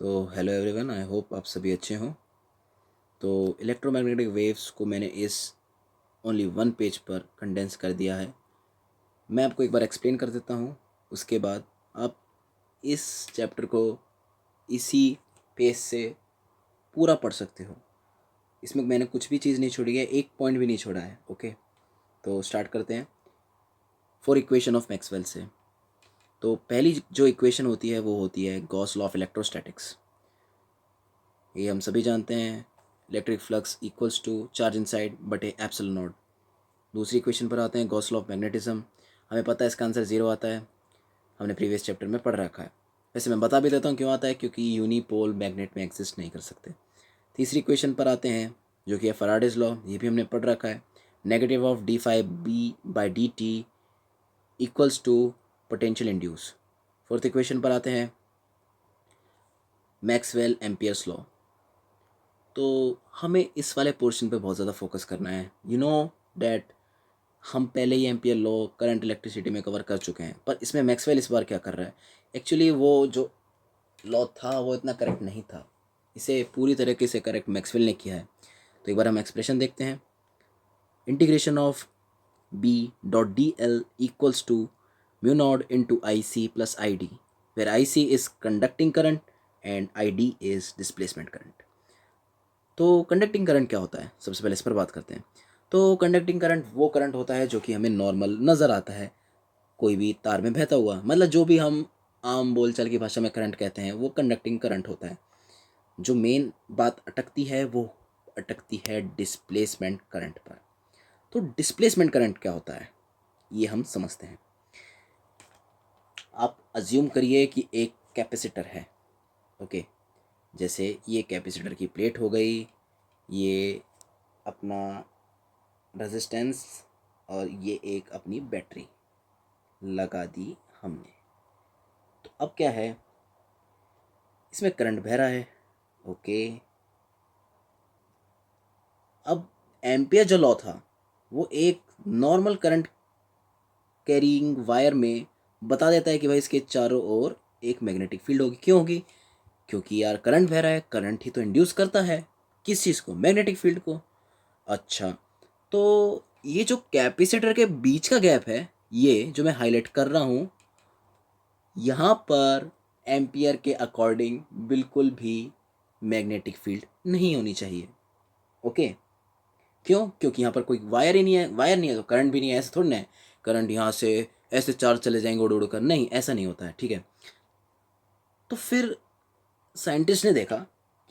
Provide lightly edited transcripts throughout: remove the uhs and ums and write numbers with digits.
तो hello everyone, I hope आप सभी अच्छे हों। तो इलेक्ट्रोमैग्नेटिक वेव्स को मैंने इस ओनली वन पेज पर कंडेंस कर दिया है। मैं आपको एक बार एक्सप्लेन कर देता हूँ, उसके बाद आप इस चैप्टर को इसी पेज से पूरा पढ़ सकते हो। इसमें मैंने कुछ भी चीज़ नहीं छोड़ी है, एक पॉइंट भी नहीं छोड़ा है। ओके, तो स्टार्ट करते हैं। फॉर इक्वेशन ऑफ मैक्सवेल से तो पहली जो इक्वेशन होती है वो होती है गॉस लॉ ऑफ इलेक्ट्रोस्टैटिक्स। ये हम सभी जानते हैं, electric flux equals to charge inside बटे एप्सिलॉन नॉट। दूसरी इक्वेशन पर आते हैं, गॉस लॉ ऑफ मैग्नेटिज्म। हमें पता है इसका आंसर 0 आता है, हमने प्रीवियस चैप्टर में पढ़ रखा है। वैसे मैं बता भी देता हूँ क्यों आता है, क्योंकि यूनिपोल मैग्नेट में एग्जिस्ट नहीं कर सकते। तीसरी इक्वेशन पर आते हैं जो कि है फराडेज लॉ, ये भी हमने पढ़ रखा है। Negative of d∅b/dt equals to potential induce. Fourth equation पर आते हैं मैक्सवेल एम्पियर्स लॉ। तो हमें इस वाले पोर्शन पे बहुत ज़्यादा फोकस करना है। यू नो डैट हम पहले ही एम्पियर लॉ करंट इलेक्ट्रिसिटी में कवर कर चुके हैं, पर इसमें मैक्सवेल इस बार क्या कर रहा है, एक्चुअली वो जो लॉ था वो इतना करेक्ट नहीं था, इसे पूरी तरीके से करेक्ट मैक्सवेल ने किया है। तो एक बार हम एक्सप्रेशन देखते हैं। Integration of B.dl equals to mu naught into IC plus ID, where IC is conducting current and ID is displacement current. तो कंडक्टिंग करंट क्या होता है, सबसे पहले इस पर बात करते हैं। तो कंडक्टिंग करंट वो करंट होता है जो कि हमें नॉर्मल नज़र आता है, कोई भी तार में बहता हुआ, मतलब जो भी हम आम बोलचाल की भाषा में करंट कहते हैं वो कंडक्टिंग करंट होता है। जो मेन बात अटकती है वो अटकती है डिस्प्लेसमेंट करंट पर। तो डिस्प्लेसमेंट करंट क्या होता है ये हम समझते हैं। आप अज्यूम करिए कि एक कैपेसिटर है। ओके, जैसे ये कैपेसिटर की प्लेट हो गई, ये अपना रेजिस्टेंस, और ये एक अपनी बैटरी लगा दी हमने। तो अब क्या है, इसमें करंट बह रहा है। ओके, अब एम्पियर जो लॉ था वो एक नॉर्मल करंट कैरिंग वायर में बता देता है कि भाई इसके चारों ओर एक मैग्नेटिक फील्ड होगी। क्यों होगी? क्योंकि यार करंट बह रहा है, करंट ही तो इंड्यूस करता है किस चीज़ को, मैग्नेटिक फील्ड को। अच्छा, तो ये जो कैपेसिटर के बीच का गैप है, ये जो मैं हाईलाइट कर रहा हूँ, यहाँ पर एम्पियर के अकॉर्डिंग बिल्कुल भी मैग्नेटिक फील्ड नहीं होनी चाहिए। ओके, क्यों? क्योंकि यहाँ पर कोई वायर ही नहीं है, वायर नहीं है तो करंट भी नहीं है। ऐसा थोड़ा ना है करंट यहाँ से ऐसे चार्ज चले जाएंगे उड़ उड़ कर, नहीं, ऐसा नहीं होता है। ठीक है, तो फिर साइंटिस्ट ने देखा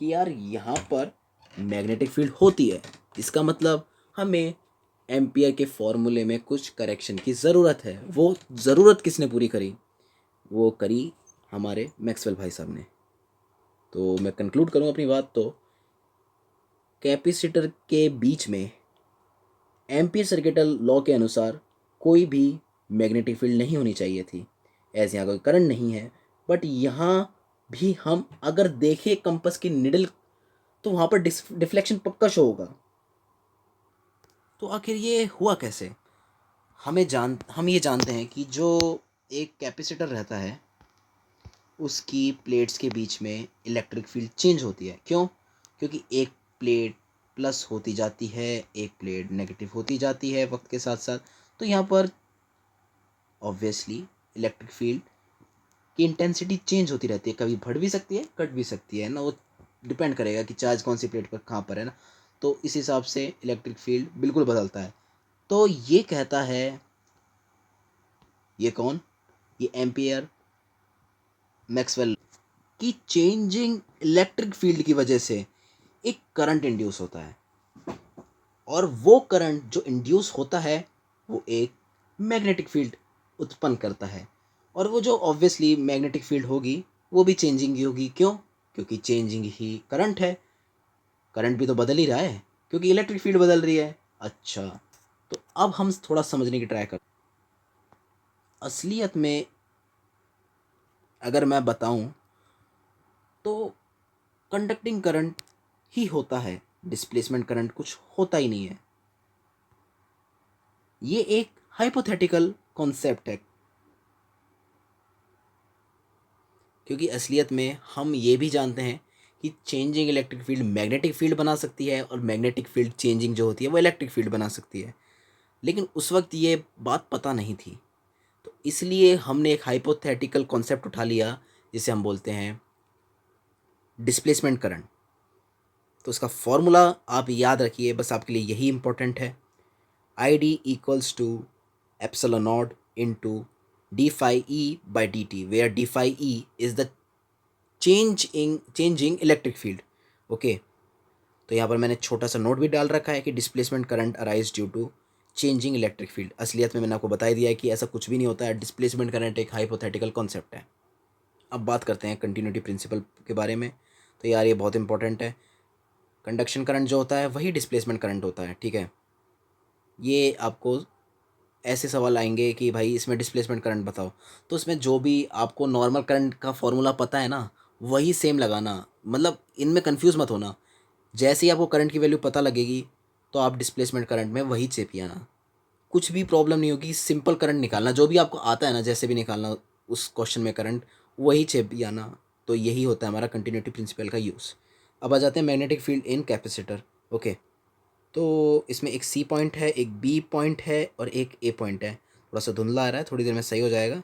कि यार यहाँ पर मैग्नेटिक फील्ड होती है, इसका मतलब हमें एम्पियर के फॉर्मूले में कुछ करेक्शन की ज़रूरत है। वो ज़रूरत किसने पूरी करी? वो करी हमारे मैक्सवेल भाई साहब ने। तो मैं कंक्लूड करूँ अपनी बात, तो कैपेसिटर के बीच में एम्पियर सर्किटल लॉ के अनुसार कोई भी मैग्नेटिक फील्ड नहीं होनी चाहिए थी, ऐसे यहाँ कोई करंट नहीं है। बट यहाँ भी हम अगर देखें कंपास की निडल, तो वहाँ पर डिफ्लेक्शन पक्का शो होगा। तो आखिर ये हुआ कैसे? हम ये जानते हैं कि जो एक कैपेसिटर रहता है उसकी प्लेट्स के बीच में इलेक्ट्रिक फील्ड चेंज होती है। क्यों? क्योंकि एक प्लेट प्लस होती जाती है, एक प्लेट नेगेटिव होती जाती है वक्त के साथ साथ। तो यहाँ पर ऑब्वियसली इलेक्ट्रिक फील्ड की इंटेंसिटी चेंज होती रहती है, कभी बढ़ भी सकती है, घट भी सकती है ना, वो डिपेंड करेगा कि चार्ज कौन सी प्लेट पर कहाँ पर है ना। तो इस हिसाब से इलेक्ट्रिक फील्ड बिल्कुल बदलता है। तो ये कहता है, ये कौन? ये एम्पियर मैक्सवेल की चेंजिंग इलेक्ट्रिक फील्ड की वजह से एक करंट इंड्यूस होता है, और वो करंट जो इंड्यूस होता है वो एक मैग्नेटिक फील्ड उत्पन्न करता है। और वो जो ऑब्वियसली मैग्नेटिक फील्ड होगी वो भी चेंजिंग ही होगी। क्यों? क्योंकि चेंजिंग ही करंट है, करंट भी तो बदल ही रहा है क्योंकि इलेक्ट्रिक फील्ड बदल रही है। अच्छा, तो अब हम थोड़ा समझने की ट्राई करते हैं। असलियत में अगर मैं बताऊं तो कंडक्टिंग करंट ही होता है, डिस्प्लेसमेंट करंट कुछ होता ही नहीं है। ये एक हाइपोथेटिकल कॉन्सेप्ट है, क्योंकि असलियत में हम ये भी जानते हैं कि changing electric field magnetic field बना सकती है और मैग्नेटिक फील्ड चेंजिंग जो होती है वो इलेक्ट्रिक फील्ड बना सकती है। लेकिन उस वक्त ये बात पता नहीं थी, तो इसलिए हमने एक हाइपोथेटिकल कॉन्सेप्ट उठा लिया जिसे हम बोलते हैं डिस्प्लेसमेंट करंट। तो उसका फॉर्मूला आप याद रखिए, बस आपके लिए यही इंपॉर्टेंट है। I D equals to epsilon naught into D phi E by D T, where D phi E is the changing electric field. Okay, तो यहाँ पर मैंने छोटा सा नोट भी डाल रखा है कि displacement current arise due to changing electric field. असलियत में मैंने आपको बता दिया है कि ऐसा कुछ भी नहीं होता है, डिस्प्लेसमेंट करंट एक हाइपोथेटिकल कॉन्सेप्ट है। अब बात करते हैं कंटिन्यूटी प्रिंसिपल के बारे में। तो यार ये बहुत इंपॉर्टेंट है। कंडक्शन करंट जो होता है वही डिस्प्लेसमेंट करंट होता है, ठीक है। ये आपको ऐसे सवाल आएंगे कि भाई इसमें डिस्प्लेसमेंट करंट बताओ, तो उसमें जो भी आपको नॉर्मल करंट का फॉर्मूला पता है ना वही सेम लगाना, मतलब इनमें कंफ्यूज मत होना। जैसे ही आपको करंट की वैल्यू पता लगेगी तो आप डिस्प्लेसमेंट करंट में वही चेपिए आना, कुछ भी प्रॉब्लम नहीं होगी। सिंपल करंट निकालना जो भी आपको आता है ना, जैसे भी निकालना उस क्वेश्चन में करंट वही चेपिए आना। तो यही होता है हमारा कंटिन्यूटी प्रिंसिपल का यूज़। अब आ जाते हैं मैग्नेटिक फील्ड इन कैपेसिटर। ओके, तो इसमें एक सी पॉइंट है, एक बी पॉइंट है और एक ए पॉइंट है। थोड़ा सा धुंधला आ रहा है, थोड़ी देर में सही हो जाएगा।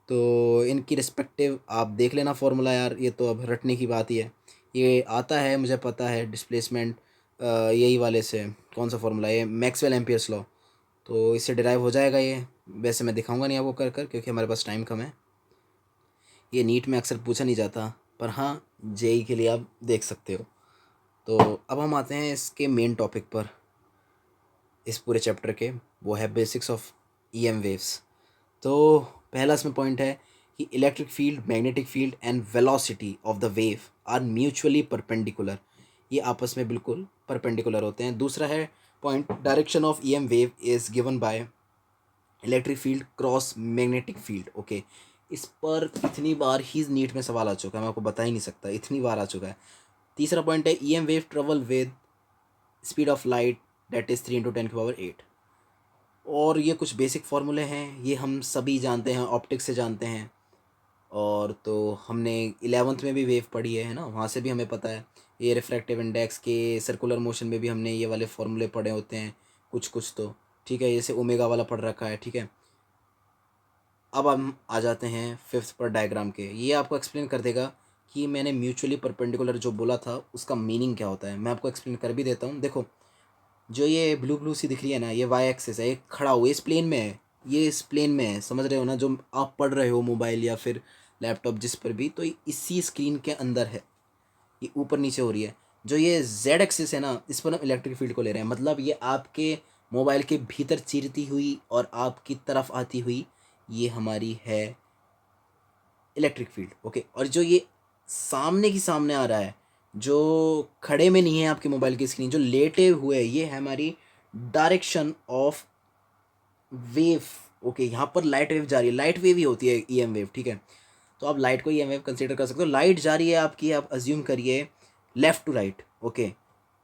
तो इनकी रिस्पेक्टिव आप देख लेना फॉर्मूला, यार ये तो अब रटने की बात ही है। ये आता है मुझे पता है डिस्प्लेसमेंट यही वाले से, कौन सा फॉर्मूला, ये मैक्सवेल एम्पियर्स लॉ, तो इससे डिराइव हो जाएगा ये। वैसे मैं दिखाऊंगा नहीं आपको कर कर, क्योंकि हमारे पास टाइम कम है। ये नीट में अक्सर पूछा नहीं जाता, पर हाँ जेई के लिए आप देख सकते हो। तो अब हम आते हैं इसके मेन टॉपिक पर इस पूरे चैप्टर के, वो है बेसिक्स ऑफ ईएम वेव्स। तो पहला इसमें पॉइंट है कि electric field, magnetic field and velocity of the wave are mutually perpendicular. ये आपस में बिल्कुल परपेंडिकुलर होते हैं। दूसरा है point, direction of EM wave is given by electric field cross magnetic field. Okay, इस पर कितनी बार ही नीट में सवाल आ चुका है मैं आपको बता ही नहीं सकता, इतनी बार आ चुका है। तीसरा पॉइंट है EM wave travel with speed of light that is 3 × 10⁸। और ये कुछ बेसिक फार्मूले हैं, ये हम सभी जानते हैं, ऑप्टिक्स से जानते हैं। और तो हमने 11th में भी वेव पढ़ी है ना, वहाँ से भी हमें पता है। ये रिफ्रैक्टिव इंडेक्स के सर्कुलर मोशन में भी हमने ये वाले फार्मूले पढ़े होते हैं कुछ कुछ तो, ठीक है। जैसे ओमेगा वाला पढ़ रखा है, ठीक है। अब हम आ जाते हैं फिफ्थ पर डायग्राम के। ये आपको एक्सप्लेन कर देगा कि मैंने म्यूचुअली परपेंडिकुलर जो बोला था उसका मीनिंग क्या होता है। मैं आपको एक्सप्लेन कर भी देता हूँ। देखो, जो ये ब्लू ब्लू सी दिख रही है ना, ये वाई एक्सिस है, ये खड़ा हुआ इस प्लेन में है, ये इस प्लेन में है, समझ रहे हो ना, जो आप पढ़ रहे हो मोबाइल या फिर लैपटॉप जिस पर भी, तो ये इसी स्क्रीन के अंदर है, ये ऊपर नीचे हो रही है। जो ये जेड एक्सिस है ना, इस पर हम इलेक्ट्रिक फील्ड को ले रहे हैं, मतलब ये आपके मोबाइल के भीतर चीरती हुई और आपकी तरफ आती हुई ये हमारी है इलेक्ट्रिक फील्ड। ओके, और जो ये सामने की सामने आ रहा है, जो खड़े में नहीं है आपके मोबाइल की स्क्रीन, जो लेटे हुए है, ये है हमारी डायरेक्शन ऑफ वेव। ओके, यहाँ पर लाइट वेव जा रही है, लाइट वेव ही होती है ईएम वेव, ठीक है। तो आप लाइट को ईएम वेव कंसिडर कर सकते हो। लाइट जा रही है आपकी, आप अज्यूम करिए लेफ्ट टू राइट, ओके।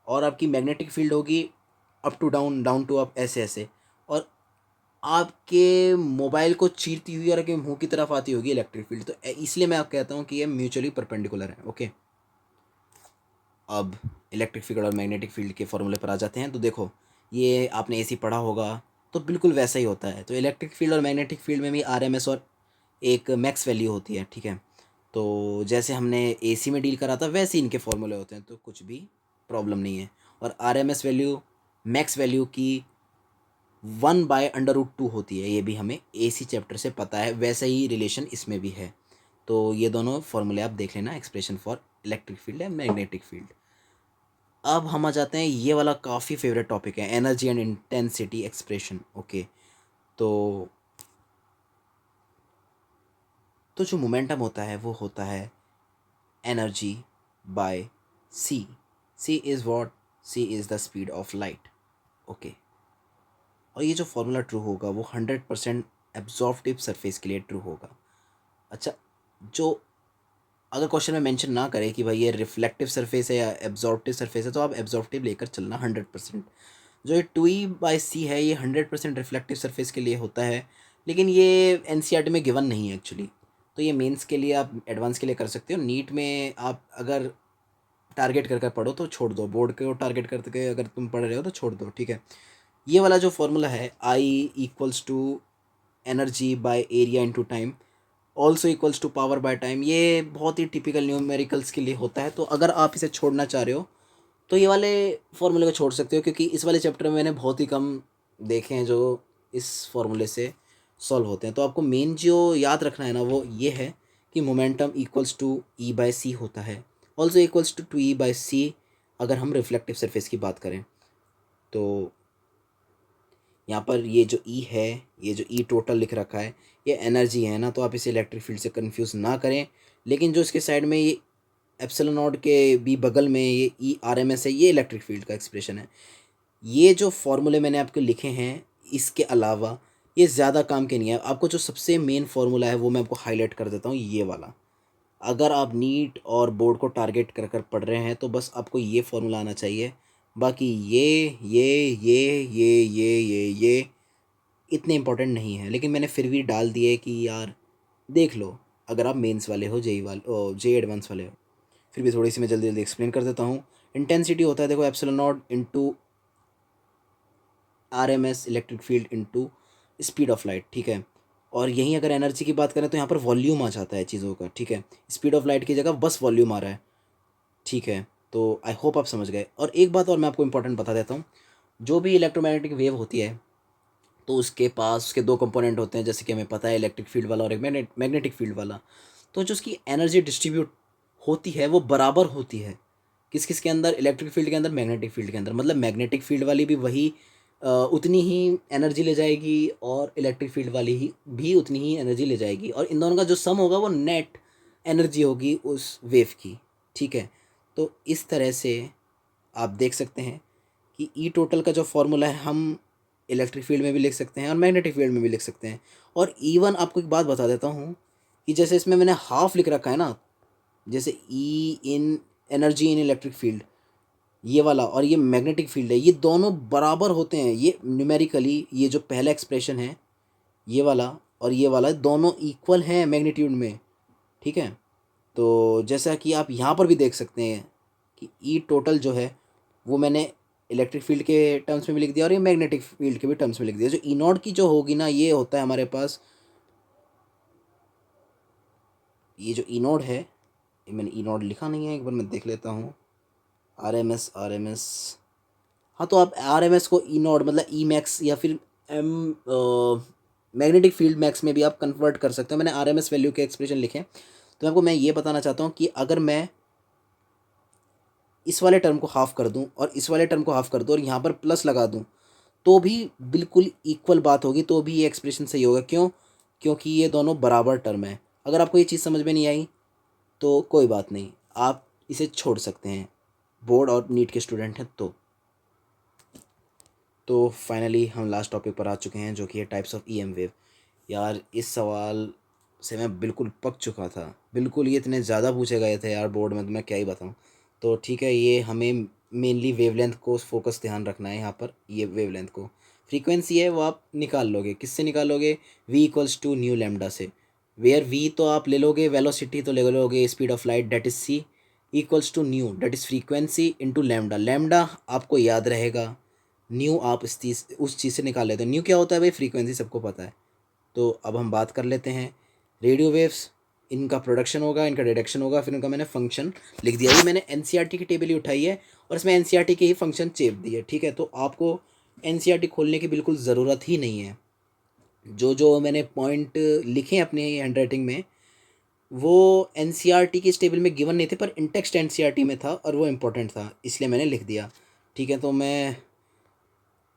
और आपकी मैग्नेटिक फील्ड होगी up to down, down to up, ऐसे ऐसे। और आपके मोबाइल को चीरती हुई और आपके मुंह की तरफ आती होगी इलेक्ट्रिक फील्ड। तो इसलिए मैं आप कहता हूँ कि ये म्यूचुअली परपेंडिकुलर है। ओके, अब इलेक्ट्रिक फील्ड और मैग्नेटिक फील्ड के फॉर्मूले पर आ जाते हैं। तो देखो, ये आपने एसी पढ़ा होगा, तो बिल्कुल वैसा ही होता है। तो इलेक्ट्रिक फील्ड और मैग्नेटिक फील्ड में भी आरएमएस और एक मैक्स वैल्यू होती है, ठीक है। तो जैसे हमने एसी में डील करा था वैसे ही इनके फॉर्मूले होते हैं, तो कुछ भी प्रॉब्लम नहीं है। और आरएमएस वैल्यू मैक्स वैल्यू की 1/√2 होती है, ये भी हमें एसी चैप्टर से पता है, वैसा ही रिलेशन इसमें भी है। तो ये दोनों फॉर्मूले आप देख लेना, expression for electric field and magnetic field. अब हम आ जाते हैं, ये वाला काफ़ी फेवरेट टॉपिक है, energy and intensity expression. Okay, तो जो मोमेंटम होता है वो होता है energy by C. C is what? C is the speed of light. Okay, और ये जो फॉर्मूला ट्रू होगा वो 100% एब्जॉर्प्टिव सरफेस के लिए ट्रू होगा। अच्छा, जो अगर क्वेश्चन में मेंशन ना करे कि भाई ये रिफ्लेक्टिव सरफेस है या एब्जॉर्प्टिव सरफेस है, तो आप एब्जॉर्प्टिव लेकर चलना 100%। जो ये 2E/C है, ये 100% रिफ्लेक्टिव सरफेस के लिए होता है, लेकिन ये एनसीईआरटी में गिवन नहीं है एक्चुअली। तो ये मेंस के लिए आप एडवांस के लिए कर सकते हो। नीट में आप अगर टारगेट कर कर पढ़ो तो छोड़ दो, बोर्ड को टारगेट करके अगर तुम पढ़ रहे हो तो छोड़ दो, ठीक है। ये वाला जो फॉर्मूला है I=टू energy by area into time also equals to power by time, ये बहुत ही टिपिकल न्यूमेरिकल्स के लिए होता है। तो अगर आप इसे छोड़ना चाह रहे हो तो ये वाले फॉर्मूले को छोड़ सकते हो, क्योंकि इस वाले चैप्टर में मैंने बहुत ही कम देखे हैं जो इस फॉर्मूले से सॉल्व होते हैं। तो आपको मेन जो याद रखना है ना वो ये है कि मोमेंटम इक्वल्स टू E/c होता है, ऑल्सो इक्वल्स टू E/c अगर हम रिफ्लेक्टिव सरफेस की बात करें। तो यहाँ पर ये जो E है, ये जो E टोटल लिख रखा है, ये एनर्जी है ना, तो आप इसे इलेक्ट्रिक फील्ड से कंफ्यूज ना करें। लेकिन जो इसके साइड में ये एप्सिलॉन नॉट के भी बगल में ये E/RMS है, ये इलेक्ट्रिक फील्ड का एक्सप्रेशन है। ये जो फॉर्मूले मैंने आपको लिखे हैं इसके अलावा ये ज़्यादा काम के नहीं है। आपको जो सबसे मेन फार्मूला है वो मैं आपको हाईलाइट कर देता हूँ, ये वाला। अगर आप नीट और बोर्ड को टारगेट कर कर पढ़ रहे हैं तो बस आपको ये फार्मूला आना चाहिए। बाकी ये इतने इंपॉर्टेंट नहीं है, लेकिन मैंने फिर भी डाल दिए कि यार देख लो अगर आप मेंस वाले हो, जेई वाले, जे एडवांस वाले हो। फिर भी थोड़ी सी मैं जल्दी जल्दी एक्सप्लेन कर देता हूँ। इंटेंसिटी होता है देखो epsilon naught into RMS electric field into speed of light, ठीक है। और यहीं अगर एनर्जी की बात करें तो यहाँ पर वॉल्यूम आ जाता है चीज़ों का, ठीक है। स्पीड ऑफ लाइट की जगह बस वॉल्यूम आ रहा है, ठीक है। तो आई होप आप समझ गए। और एक बात और मैं आपको इंपॉर्टेंट बता देता हूँ, जो भी इलेक्ट्रोमैग्नेटिक वेव होती है तो उसके पास उसके दो कंपोनेंट होते हैं, जैसे कि हमें पता है इलेक्ट्रिक फील्ड वाला और एक मैग्नेटिक फील्ड वाला। तो जो उसकी एनर्जी डिस्ट्रीब्यूट होती है वो बराबर होती है, किस किस के अंदर, इलेक्ट्रिक फील्ड के अंदर, मैग्नेटिक फील्ड के अंदर। मतलब मैग्नेटिक फील्ड वाली भी वही उतनी ही एनर्जी ले जाएगी और इलेक्ट्रिक फील्ड वाली ही भी उतनी ही एनर्जी ले जाएगी, और इन दोनों का जो सम होगा वो नेट एनर्जी होगी उस वेव की, ठीक है। तो इस तरह से आप देख सकते हैं कि ई टोटल का जो फॉर्मूला है हम इलेक्ट्रिक फील्ड में भी लिख सकते हैं और मैग्नेटिक फील्ड में भी लिख सकते हैं। और इवन आपको एक बात बता देता हूँ कि जैसे इसमें मैंने हाफ लिख रखा है ना, जैसे E in energy in electric field ये वाला, और ये मैग्नेटिक फील्ड है, ये दोनों बराबर होते हैं। ये न्यूमेरिकली ये जो पहला एक्सप्रेशन है ये वाला और ये वाला दोनों इक्वल हैं मैग्नीट्यूड में, ठीक है। तो जैसा कि आप यहाँ पर भी देख सकते हैं कि ई टोटल जो है वो मैंने इलेक्ट्रिक फील्ड के टर्म्स में भी लिख दिया और ये मैग्नेटिक फील्ड के भी टर्म्स में लिख दिया। जो ई नॉट की जो होगी ना, ये होता है हमारे पास, ये जो ई नॉट है, ये मैंने ई नॉट लिखा नहीं है, एक बार मैं देख लेता हूँ। आर एम एस, हाँ तो आप RMS को ई नॉट मतलब ई मैक्स या फिर एम मैग्नेटिक फील्ड मैक्स में भी आप कन्वर्ट कर सकते हो। मैंने RMS वैल्यू के एक्सप्रेशन लिखे हैं। तो आपको मैं ये बताना चाहता हूँ कि अगर मैं इस वाले टर्म को हाफ कर दूं और इस वाले टर्म को हाफ कर दूं और यहाँ पर प्लस लगा दूं तो भी बिल्कुल इक्वल बात होगी, तो भी ये एक्सप्रेशन सही होगा। क्यों? क्योंकि ये दोनों बराबर टर्म है। अगर आपको ये चीज़ समझ में नहीं आई तो कोई बात नहीं, आप इसे छोड़ सकते हैं, बोर्ड और नीट के स्टूडेंट हैं तो फाइनली हम लास्ट टॉपिक पर आ चुके हैं, जो कि है टाइप्स ऑफ EM वेव। यार इस सवाल से मैं बिल्कुल पक चुका था, बिल्कुल ये इतने ज़्यादा पूछे गए थे यार बोर्ड में, तो मैं क्या ही बताऊँ। तो ठीक है, ये हमें मेनली वेवलेंथ को फोकस ध्यान रखना है यहाँ पर। ये वेवलेंथ को फ्रीक्वेंसी है वो आप निकाल लोगे, किससे निकालोगे? V=न्यू लैम्डा से। वेयर V तो आप ले लोगे वेलोसिटी, तो ले लोगे speed of light, that is C = new, that is frequency into lambda. Lambda आपको याद रहेगा, न्यू आप उस चीज़ से निकाल लेते हो। न्यू क्या होता है भाई? फ्रीक्वेंसी, सबको पता है। तो अब हम बात कर लेते हैं रेडियो वेव्स। इनका प्रोडक्शन होगा, इनका डिडक्शन होगा, फिर इनका मैंने फंक्शन लिख दिया। ये मैंने NCERT की टेबल ही उठाई है और इसमें NCERT के ही फंक्शन चेप दिए, ठीक है। तो आपको NCERT खोलने की बिल्कुल ज़रूरत ही नहीं है। जो जो मैंने पॉइंट लिखे हैं अपने हैंड राइटिंग में वो NCERT की इस टेबल में गिवन नहीं थे, पर इंटेक्स्ट NCERT में था और वो इम्पोर्टेंट था, इसलिए मैंने लिख दिया, ठीक है। तो मैं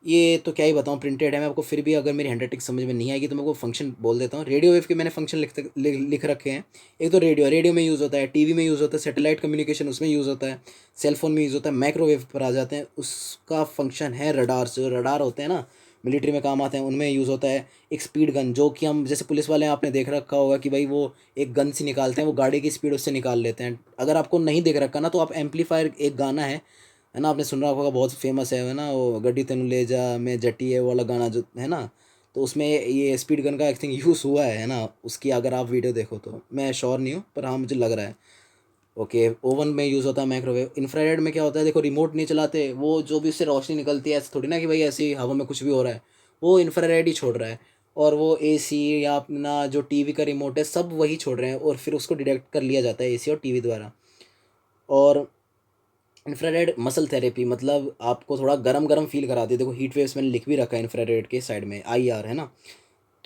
ये तो क्या ही बताऊँ, प्रिंटेड है। मैं आपको फिर भी अगर मेरी हैंडराइटिंग समझ में नहीं आएगी तो मैं आपको फंक्शन बोल देता हूँ। रेडियो वेव के मैंने फंक्शन लिख रखे हैं। एक तो रेडियो में यूज़ होता है, टीवी में यूज़ होता है, सैटेलाइट कम्युनिकेशन उसमें यूज़ होता है, सेलफोन में यूज़ होता है। माइक्रोवेव पर आ जाते हैं, उसका फंक्शन है रडार। जो रडार होते हैं ना, मिलिट्री में काम आते हैं, उनमें यूज़ होता है। एक स्पीड गन, जो कि हम जैसे पुलिस वाले हैं, आपने देख रखा होगा कि भाई वो एक गन से निकालते हैं, वो गाड़ी की स्पीड उससे निकाल लेते हैं। अगर आपको नहीं देख रखा ना तो आप एम्पलीफायर, एक गाना है ना, आपने सुन रहा होगा, बहुत फेमस है ना, वो गड्डी तेनू ले जा मैं जटी है, वो वाला गाना जो है ना। तो उसमें ये स्पीड गन का आई थिंक यूज़ हुआ है ना, उसकी अगर आप वीडियो देखो तो। मैं श्योर नहीं हूँ पर हाँ मुझे लग रहा है। ओके, ओवन में यूज़ होता है माइक्रोवेव। इंफ्रारेड में क्या होता है, देखो रिमोट नहीं चलाते, वो जो भी उससे रोशनी निकलती है ऐसे थोड़ी ना कि भाई ऐसी हवा में कुछ भी हो रहा है, वो इंफ्रारेड ही छोड़ रहा है। और वो एसी या अपना जो टीवी का रिमोट है सब वही छोड़ रहे हैं, और फिर उसको डिटेक्ट कर लिया जाता है एसी और टीवी द्वारा। और इंफ्रारेड मसल थेरेपी मतलब आपको थोड़ा गरम गरम फील कराती है। देखो हीट वेव्स मैंने लिख भी रखा है इंफ्रारेड के साइड में, IR है ना।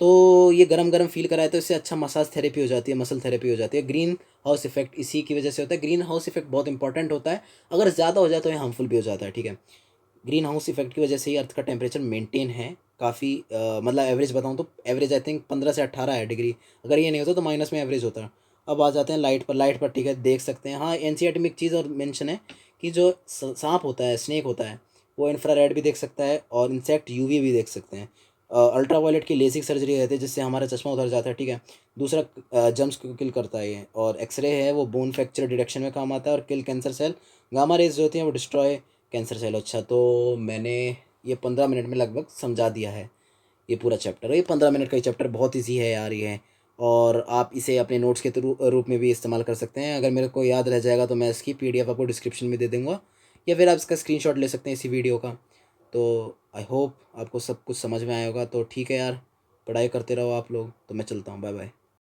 तो ये गरम गरम फील कराए तो इससे अच्छा मसाज थेरेपी हो जाती है, मसल थेरेपी हो जाती है। ग्रीन हाउस इफेक्ट इसी की वजह से होता है। ग्रीन हाउस इफेक्ट बहुत इंपॉर्टेंट होता है, अगर ज़्यादा हो जाए तो ये हार्मफुल भी हो जाता है, ठीक है। ग्रीन हाउस इफेक्ट की वजह से ही अर्थ का टेम्परेचर मेंटेन है काफ़ी, मतलब एवरेज बताऊँ तो एवरेज आई थिंक 15 से 18 है डिग्री। अगर ये नहीं होता तो माइनस में एवरेज होता है। अब आ जाते हैं लाइट पर। लाइट पर ठीक है देख सकते हैं। हाँ, एनसीईआरटी में एक चीज़ और मेंशन है कि जो सांप होता है, स्नेक होता है, वो इंफ्रारेड भी देख सकता है और इंसेक्ट UV भी देख सकते हैं। अल्ट्रा वायलेट की लेसिक सर्जरी रहती है जिससे हमारा चश्मा उतर जाता है, ठीक है। दूसरा जम्स को किल करता है ये। और एक्सरे है वो बोन फ्रैक्चर डिटेक्शन में काम आता है और किल कैंसर सेल। गामा रेज जो होती हैं वो डिस्ट्रॉय कैंसर सेल। अच्छा, तो मैंने ये 15 मिनट में लगभग समझा दिया है ये पूरा चैप्टर। और ये 15 मिनट का ही चैप्टर बहुत ईजी है यार ये। और आप इसे अपने नोट्स के रूप में भी इस्तेमाल कर सकते हैं। अगर मेरे को याद रह जाएगा तो मैं इसकी PDF आपको डिस्क्रिप्शन में दे दूँगा, या फिर आप इसका स्क्रीनशॉट ले सकते हैं इसी वीडियो का। तो आई होप आपको सब कुछ समझ में आया होगा। तो ठीक है यार, पढ़ाई करते रहो आप लोग। तो मैं चलता हूँ, बाय बाय।